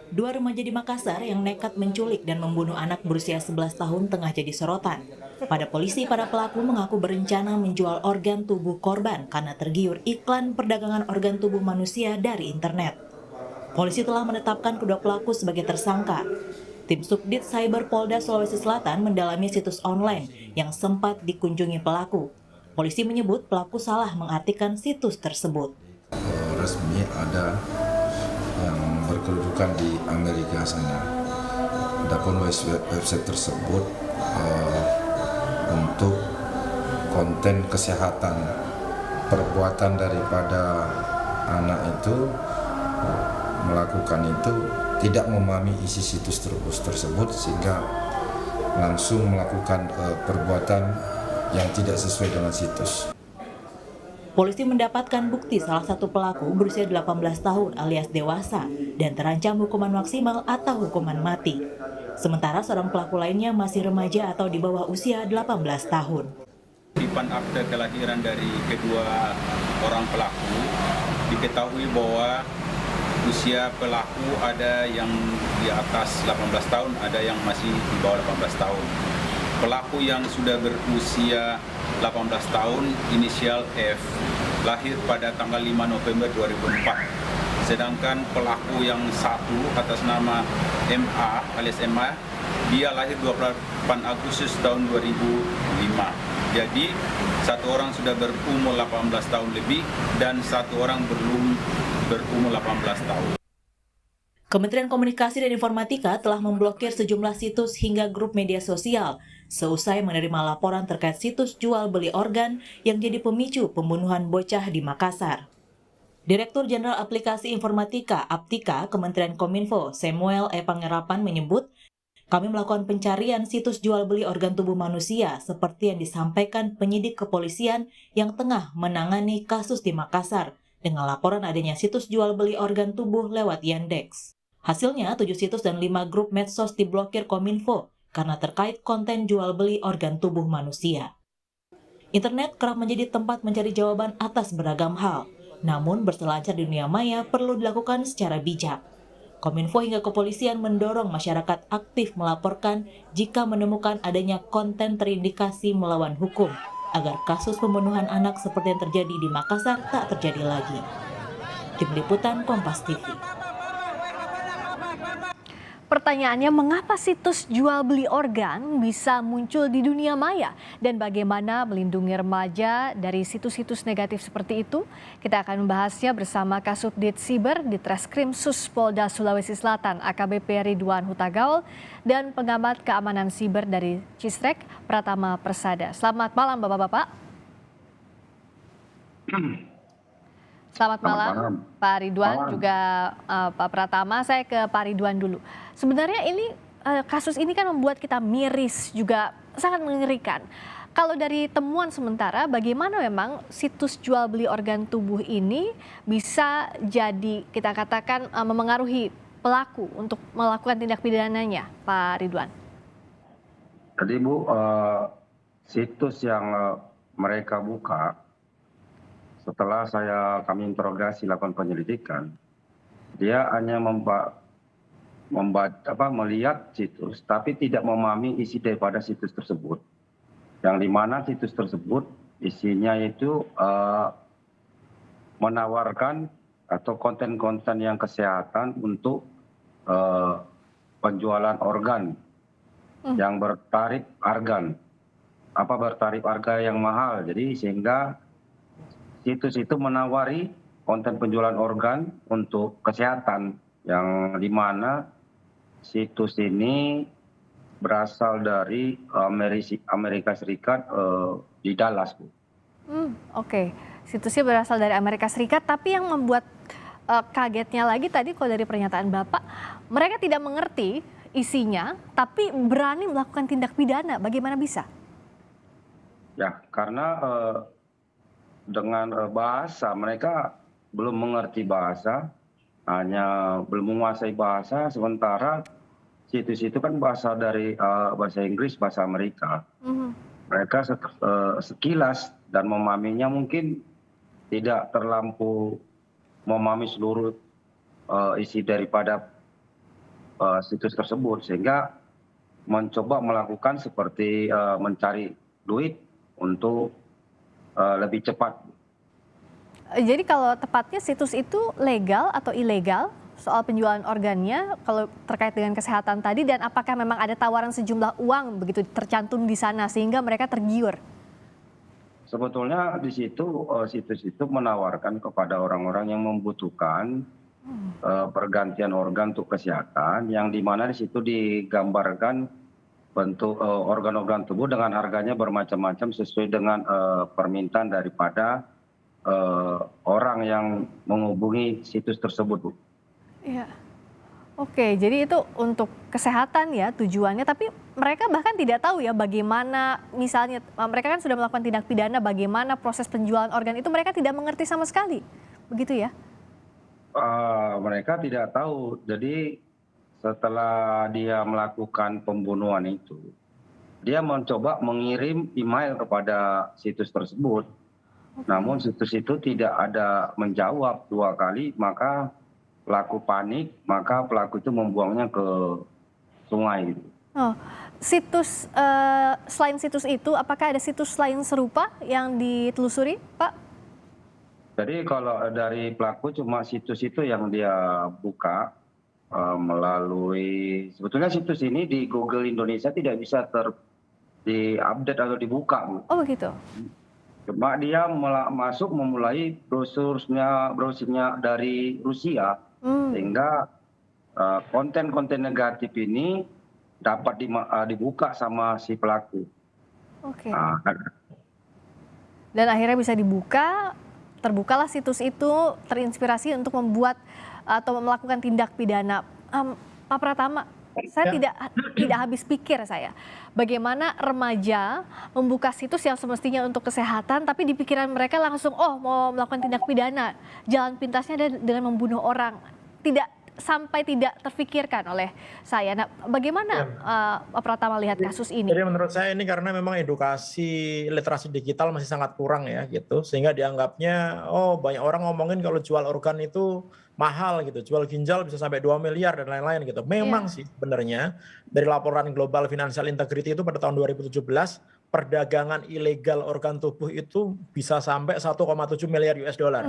Dua remaja di Makassar yang nekat menculik dan membunuh anak berusia 11 tahun tengah jadi sorotan. Pada polisi, para pelaku mengaku berencana menjual organ tubuh korban karena tergiur iklan perdagangan organ tubuh manusia dari internet. Polisi telah menetapkan kedua pelaku sebagai tersangka. Tim Subdit Cyber Polda Sulawesi Selatan mendalami situs online yang sempat dikunjungi pelaku. Polisi menyebut pelaku salah mengartikan situs tersebut. Resmi ada yang berkedudukan di Amerika sana. Adapun website tersebut untuk konten kesehatan perbuatan daripada anak itu melakukan itu tidak memahami isi situs tersebut sehingga langsung melakukan perbuatan yang tidak sesuai dengan situs. Polisi mendapatkan bukti salah satu pelaku berusia 18 tahun alias dewasa dan terancam hukuman maksimal atau hukuman mati. Sementara seorang pelaku lainnya masih remaja atau di bawah usia 18 tahun. Kutipan akte kelahiran dari kedua orang pelaku diketahui bahwa usia pelaku ada yang di atas 18 tahun, ada yang masih di bawah 18 tahun. Pelaku yang sudah berusia 18 tahun, inisial F, lahir pada tanggal 5 November 2004. Sedangkan pelaku yang satu atas nama MA alias MA, dia lahir 28 Agustus tahun 2005. Jadi satu orang sudah berumur 18 tahun lebih dan satu orang belum berumur 18 tahun. Kementerian Komunikasi dan Informatika telah memblokir sejumlah situs hingga grup media sosial seusai menerima laporan terkait situs jual beli organ yang jadi pemicu pembunuhan bocah di Makassar. Direktur Jenderal Aplikasi Informatika (Aptika) Kementerian Kominfo, Samuel E. Pangerapan menyebut, kami melakukan pencarian situs jual beli organ tubuh manusia seperti yang disampaikan penyidik kepolisian yang tengah menangani kasus di Makassar dengan laporan adanya situs jual beli organ tubuh lewat Yandex. Hasilnya, 7 situs dan 5 grup medsos diblokir Kominfo karena terkait konten jual beli organ tubuh manusia. Internet kerap menjadi tempat mencari jawaban atas beragam hal, namun berselancar di dunia maya perlu dilakukan secara bijak. Kominfo hingga kepolisian mendorong masyarakat aktif melaporkan jika menemukan adanya konten terindikasi melawan hukum, agar kasus pembunuhan anak seperti yang terjadi di Makassar tak terjadi lagi. Tim Liputan Kompas TV. Pertanyaannya, mengapa situs jual beli organ bisa muncul di dunia maya dan bagaimana melindungi remaja dari situs-situs negatif seperti itu? Kita akan membahasnya bersama Kasubdit Siber di Treskrim Sus Polda Sulawesi Selatan AKBP Ridwan Hutagaul dan pengamat keamanan siber dari Cistrek Pratama Persada. Selamat malam Bapak-bapak. Selamat malam Pak Ridwan, juga Pak Pratama. Saya ke Pak Ridwan dulu. Sebenarnya ini kasus ini kan membuat kita miris, juga sangat mengerikan. Kalau dari temuan sementara, bagaimana memang situs jual beli organ tubuh ini bisa jadi, kita katakan, memengaruhi pelaku untuk melakukan tindak pidananya, Pak Ridwan? Jadi Bu, situs yang mereka buka setelah kami interogasi lakukan penyelidikan, dia hanya melihat situs tapi tidak memahami isi daripada situs tersebut. Yang dimana situs tersebut isinya itu menawarkan atau konten-konten yang kesehatan untuk penjualan organ yang bertarif harga yang mahal. Jadi sehingga situs itu menawari konten penjualan organ untuk kesehatan, yang dimana situs ini berasal dari Amerika Serikat di Dallas, Bu. Oke, situsnya berasal dari Amerika Serikat, tapi yang membuat kagetnya lagi tadi kalau dari pernyataan Bapak, mereka tidak mengerti isinya, tapi berani melakukan tindak pidana. Bagaimana bisa? Ya, karena dengan bahasa, mereka belum mengerti bahasa, hanya belum menguasai bahasa, sementara situs itu kan bahasa dari bahasa Inggris, bahasa Amerika. Mereka sekilas dan memahaminya mungkin tidak terlampau memahami seluruh isi daripada situs tersebut, sehingga mencoba melakukan seperti mencari duit untuk lebih cepat. Jadi kalau tepatnya situs itu legal atau ilegal soal penjualan organnya kalau terkait dengan kesehatan tadi, dan apakah memang ada tawaran sejumlah uang begitu tercantum di sana sehingga mereka tergiur? Sebetulnya di situ situs itu menawarkan kepada orang-orang yang membutuhkan pergantian organ untuk kesehatan, yang dimana di situ digambarkan bentuk organ-organ tubuh dengan harganya bermacam-macam sesuai dengan permintaan daripada orang yang menghubungi situs tersebut, Bu. Iya. Oke, jadi itu untuk kesehatan ya tujuannya, tapi mereka bahkan tidak tahu ya bagaimana, misalnya mereka kan sudah melakukan tindak pidana, bagaimana proses penjualan organ itu mereka tidak mengerti sama sekali, begitu ya? Mereka tidak tahu. Jadi setelah dia melakukan pembunuhan itu, dia mencoba mengirim email kepada situs tersebut. Namun situs itu tidak ada menjawab 2 kali, maka pelaku panik, maka pelaku itu membuangnya ke sungai. Oh, situs selain situs itu, apakah ada situs lain serupa yang ditelusuri, Pak? Jadi kalau dari pelaku cuma situs itu yang dia buka melalui, sebetulnya situs ini di Google Indonesia tidak bisa diupdate atau dibuka, Bu. Oh begitu. Cuma dia masuk memulai browsernya dari Rusia, sehingga konten-konten negatif ini dapat dibuka sama si pelaku. Oke. Dan akhirnya bisa dibuka, terbukalah situs itu, terinspirasi untuk membuat atau melakukan tindak pidana. Pak Pratama, saya tidak habis pikir saya, bagaimana remaja membuka situs yang semestinya untuk kesehatan, tapi di pikiran mereka langsung, oh mau melakukan tindak pidana, jalan pintasnya dengan membunuh orang. Sampai tidak terfikirkan oleh saya. Nah, bagaimana Pak Pratama lihat kasus ini? Jadi menurut saya ini karena memang edukasi literasi digital masih sangat kurang ya gitu, sehingga dianggapnya oh banyak orang ngomongin kalau jual organ itu mahal gitu, jual ginjal bisa sampai 2 miliar dan lain-lain gitu. Memang sih sebenarnya dari laporan Global Financial Integrity itu pada tahun 2017 perdagangan ilegal organ tubuh itu bisa sampai 1,7 miliar US dollar.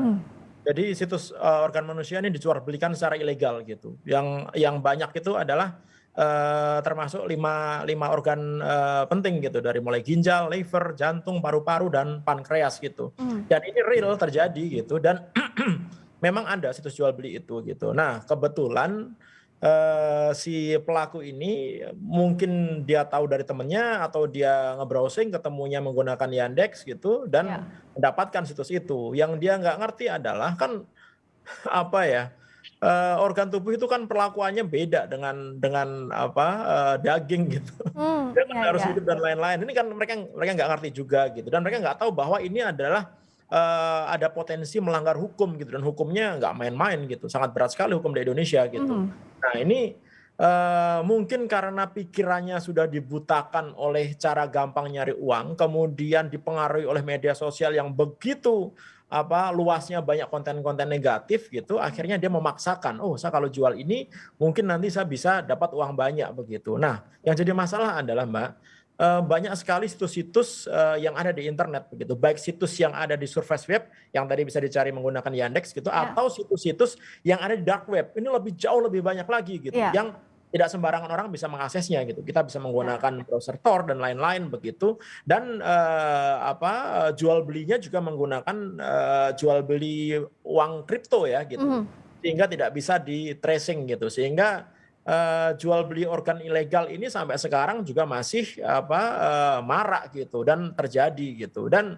Jadi situs organ manusia ini dijual belikan secara ilegal gitu. Yang banyak itu adalah termasuk 5 organ penting gitu, dari mulai ginjal, liver, jantung, paru-paru dan pankreas gitu. Dan ini real terjadi gitu, dan memang ada situs jual beli itu gitu. Nah, kebetulan si pelaku ini mungkin dia tahu dari temennya atau dia nge-browsing ketemunya menggunakan Yandex gitu dan mendapatkan situs itu. Yang dia nggak ngerti adalah kan apa ya, organ tubuh itu kan perlakuannya beda dengan daging gitu. Dia kan harus hidup dan lain-lain. Ini kan mereka nggak ngerti juga gitu, dan mereka nggak tahu bahwa ini adalah ada potensi melanggar hukum gitu, dan hukumnya nggak main-main gitu, sangat berat sekali hukum di Indonesia gitu. Nah ini mungkin karena pikirannya sudah dibutakan oleh cara gampang nyari uang, kemudian dipengaruhi oleh media sosial yang begitu luasnya banyak konten-konten negatif gitu, akhirnya dia memaksakan, oh saya kalau jual ini mungkin nanti saya bisa dapat uang banyak begitu. Nah yang jadi masalah adalah Mbak, banyak sekali situs-situs yang ada di internet begitu, baik situs yang ada di surface web yang tadi bisa dicari menggunakan Yandex gitu, atau situs-situs yang ada di dark web. Ini jauh lebih banyak lagi gitu, yang tidak sembarangan orang bisa mengaksesnya gitu. Kita bisa menggunakan browser Tor dan lain-lain begitu, dan jual belinya juga menggunakan jual beli uang kripto ya gitu, sehingga tidak bisa di tracing gitu, sehingga jual beli organ ilegal ini sampai sekarang juga masih marak gitu dan terjadi gitu, dan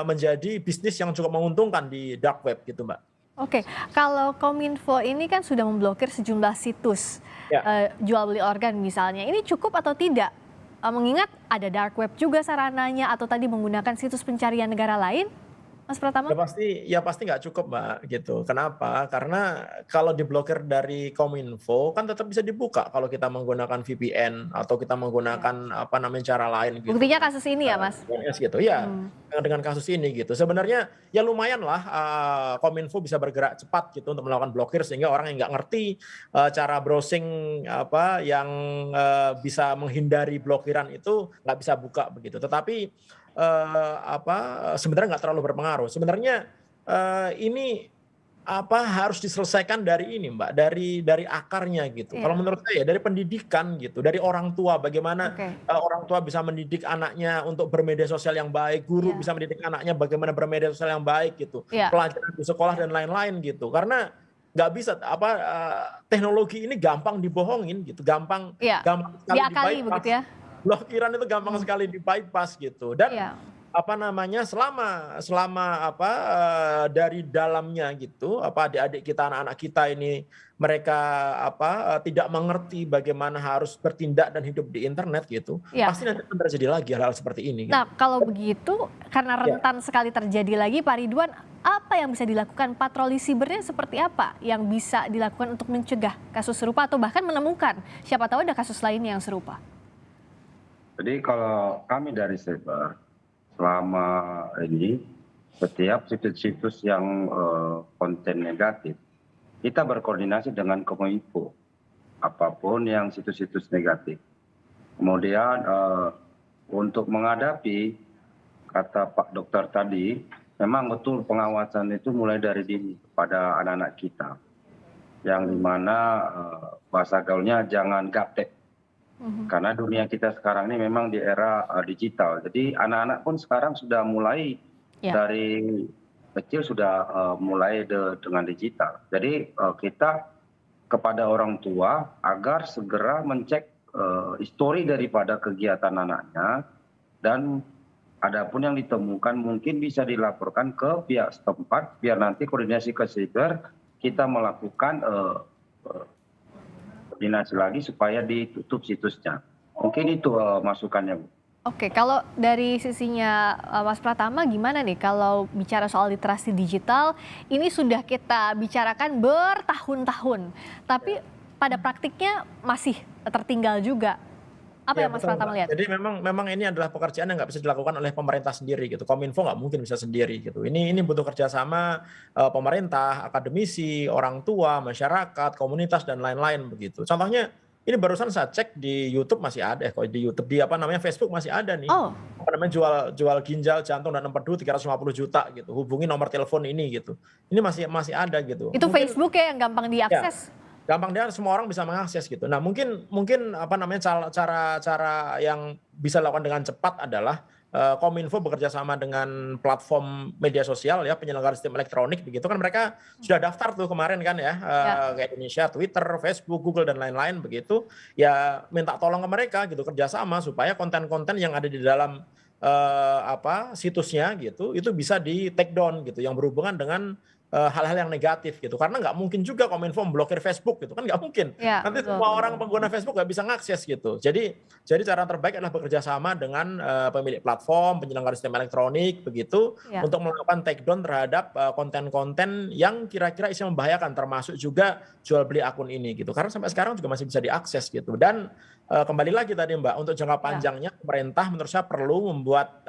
menjadi bisnis yang cukup menguntungkan di dark web gitu Mbak. Oke, kalau Kominfo ini kan sudah memblokir sejumlah situs jual beli organ misalnya, ini cukup atau tidak? Mengingat ada dark web juga sarananya, atau tadi menggunakan situs pencarian negara lain? Mas Pratama? Ya pasti nggak cukup, Mbak, gitu. Kenapa? Karena kalau diblokir dari Kominfo kan tetap bisa dibuka kalau kita menggunakan VPN atau kita Ya. menggunakan apa namanya cara lain gitu. Buktinya kasus ini ya, Mas? DNS gitu. Ya, Hmm. dengan kasus ini gitu. Sebenarnya ya lumayan lah Kominfo bisa bergerak cepat gitu untuk melakukan blokir sehingga orang yang nggak ngerti cara browsing apa yang bisa menghindari blokiran itu nggak bisa buka begitu. Tetapi sebenarnya nggak terlalu berpengaruh. Sebenarnya ini harus diselesaikan dari ini, Mbak, dari akarnya gitu. Iya. Kalau menurut saya dari pendidikan gitu, dari orang tua bagaimana Oke. orang tua bisa mendidik anaknya untuk bermedia sosial yang baik, guru Iya. bisa mendidik anaknya bagaimana bermedia sosial yang baik gitu, Iya. pelajaran di sekolah dan lain-lain gitu. Karena nggak bisa teknologi ini gampang dibohongin gitu, gampang Iya. sekali Diakali di-bypass. begitu ya? Blokiran itu gampang sekali di-bypass gitu. Dan Iya. selama dari dalamnya gitu adik-adik kita, anak-anak kita ini mereka tidak mengerti bagaimana harus bertindak dan hidup di internet gitu, Iya. pasti nanti akan terjadi lagi hal-hal seperti ini gitu. Nah, kalau begitu karena Ya. rentan sekali terjadi lagi, Pak Ridwan, apa yang bisa dilakukan? Patroli sibernya seperti apa yang bisa dilakukan untuk mencegah kasus serupa atau bahkan menemukan siapa tahu ada kasus lainnya yang serupa? Jadi kalau kami dari Cyber, selama ini setiap situs-situs yang konten negatif, kita berkoordinasi dengan Kominfo, apapun yang situs-situs negatif. Kemudian untuk menghadapi, kata Pak Dokter tadi, memang betul pengawasan itu mulai dari dini kepada anak-anak kita. Yang dimana bahasa gaulnya jangan gaptek. Karena dunia kita sekarang ini memang di era digital. Jadi anak-anak pun sekarang sudah mulai Ya. dari kecil sudah mulai dengan digital. Jadi kita kepada orang tua agar segera mencek histori daripada kegiatan anaknya, dan adapun yang ditemukan mungkin bisa dilaporkan ke pihak setempat biar nanti koordinasi ke cyber kita melakukan koordinasi lagi supaya ditutup situsnya. Mungkin itu masukannya, Bu. Oke, kalau dari sisinya Mas Pratama gimana nih kalau bicara soal literasi digital, ini sudah kita bicarakan bertahun-tahun, tapi pada praktiknya masih tertinggal juga. Apa Ya, yang Mas betul, Pratama Mbak. lihat? Jadi memang ini adalah pekerjaan yang nggak bisa dilakukan oleh pemerintah sendiri gitu. Kominfo nggak mungkin bisa sendiri gitu. Ini butuh kerjasama pemerintah, akademisi, orang tua, masyarakat, komunitas dan lain-lain begitu. Contohnya ini barusan saya cek di YouTube masih ada kok, di YouTube, di Facebook masih ada nih. Oh, Jual ginjal, jantung dan empedu 350 juta gitu. Hubungi nomor telepon ini gitu. Ini masih ada gitu. itu Mungkin- Facebook ya yang gampang diakses. gampang, dia semua orang bisa mengakses gitu. Nah, mungkin cara yang bisa dilakukan dengan cepat adalah Kominfo bekerja sama dengan platform media sosial ya, penyelenggara sistem elektronik begitu kan, mereka sudah daftar tuh kemarin kan ya, kayak Indonesia, Twitter, Facebook, Google dan lain-lain begitu. Ya minta tolong ke mereka gitu, kerjasama supaya konten-konten yang ada di dalam situsnya gitu itu bisa di take down gitu, yang berhubungan dengan hal-hal yang negatif gitu. Karena nggak mungkin juga Kominfo memblokir Facebook gitu kan, nggak mungkin. Ya, Nanti betul. semua orang pengguna Facebook nggak bisa mengakses gitu. Jadi cara terbaik adalah bekerja sama dengan pemilik platform, penyelenggara sistem elektronik begitu, Ya. untuk melakukan take down terhadap konten-konten yang kira-kira isinya membahayakan, termasuk juga jual beli akun ini gitu. Karena sampai sekarang juga masih bisa diakses gitu. Dan kembali lagi tadi Mbak, untuk jangka panjangnya pemerintah menurut saya perlu membuat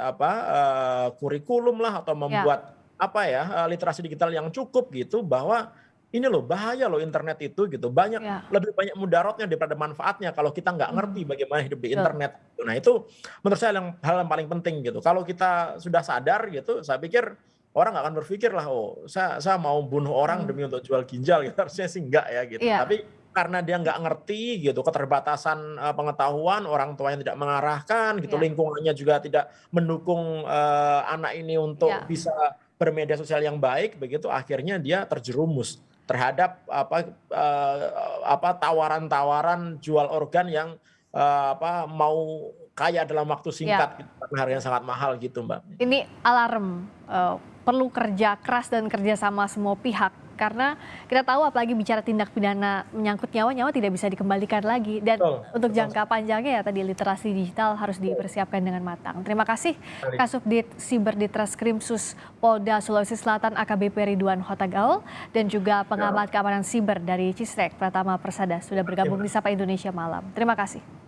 kurikulum lah atau membuat literasi digital yang cukup gitu, bahwa ini loh bahaya loh internet itu gitu, lebih banyak mudaratnya daripada manfaatnya kalau kita nggak ngerti bagaimana hidup di internet. Nah itu menurut saya hal yang paling penting gitu. Kalau kita sudah sadar gitu, saya pikir orang nggak akan berpikir lah, oh saya mau bunuh orang demi untuk jual ginjal gitu. Harusnya sih enggak ya gitu. Iya. Tapi karena dia nggak ngerti gitu, keterbatasan pengetahuan, orang tua yang tidak mengarahkan gitu, Iya. lingkungannya juga tidak mendukung anak ini untuk Iya. bisa bermedia sosial yang baik begitu, akhirnya dia terjerumus terhadap tawaran-tawaran jual organ yang mau kaya dalam waktu singkat gitu, karena harganya sangat mahal gitu, Mbak. Ini alarm, perlu kerja keras dan kerjasama semua pihak karena kita tahu apalagi bicara tindak pidana menyangkut nyawa tidak bisa dikembalikan lagi, dan untuk jangka panjangnya ya tadi literasi digital harus dipersiapkan dengan matang. Terima kasih Kasubdit Siber Ditreskrimsus Polda Sulawesi Selatan AKBP Ridwan Hotagaul dan juga pengamat keamanan siber dari Cisrek Pratama Persada sudah bergabung di Sapa Indonesia Malam. Terima kasih.